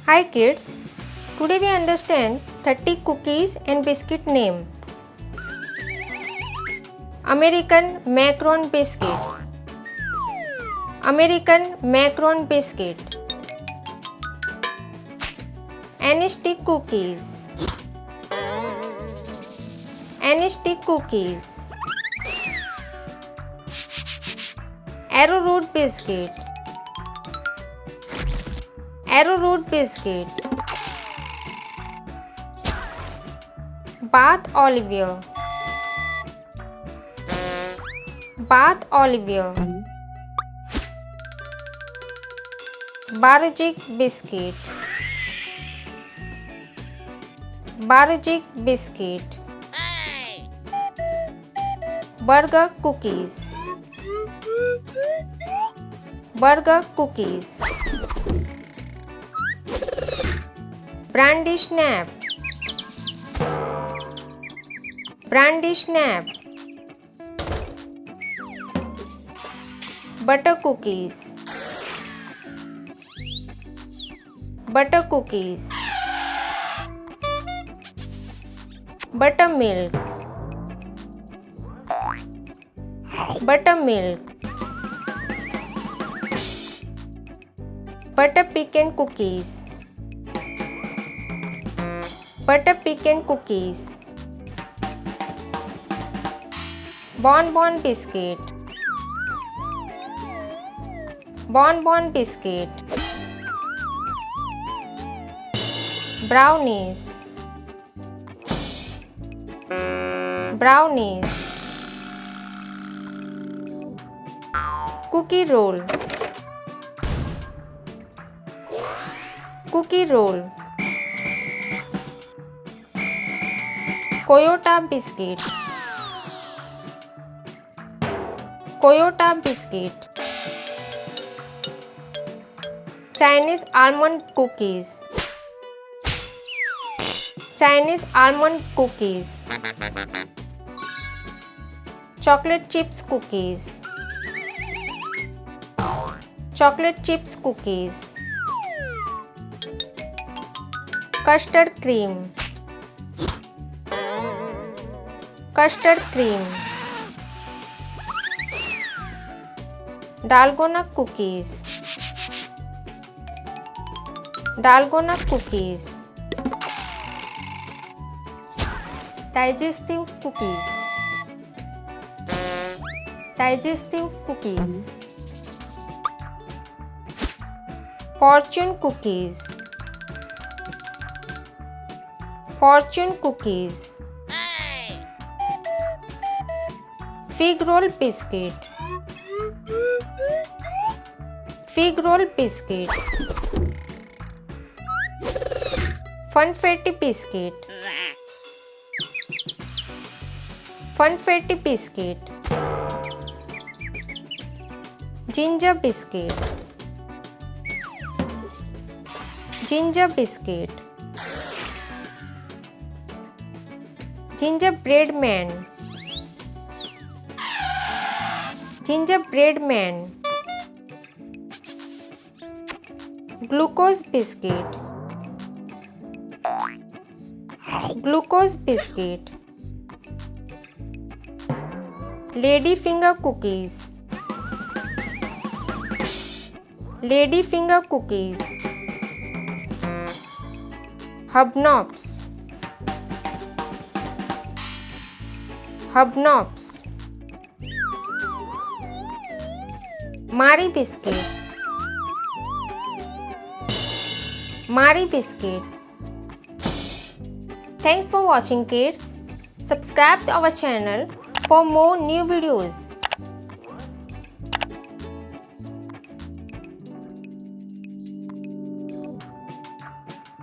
Hi kids, today we understand 30 cookies and biscuit name. American Macaron biscuit. American Macaron biscuit. Stick cookies. Stick cookies. Arrowroot biscuit. Arrowroot biscuit. Bath Olivier. Bath Olivier. Barajik biscuit. Barajik biscuit. Burger cookies. Burger cookies. Brandy snap. Brandy snap. Butter cookies. Butter cookies. Buttermilk. Buttermilk. Butter pecan cookies. Butter pecan cookies. Bonbon biscuit. Bonbon biscuit. Brownies. Brownies. Cookie roll. Cookie roll. Toyota biscuit. Toyota biscuit. Chinese almond cookies. Chinese almond cookies. Chocolate chips cookies. Chocolate chips cookies. Custard cream. Custard cream. Dalgona cookies. Dalgona cookies. Digestive cookies. Digestive cookies. Fortune cookies. Fortune cookies. Fig roll biscuit. Fig roll biscuit. Funfetti biscuit. Funfetti biscuit. Ginger biscuit. Ginger biscuit. Gingerbread man. Gingerbread man. Glucose biscuit. Glucose biscuit. Lady finger cookies. Lady finger cookies. Hubnobs. Hubnobs. Marie biscuit. Marie biscuit. Thanks for watching kids. Subscribe to our channel for more new videos.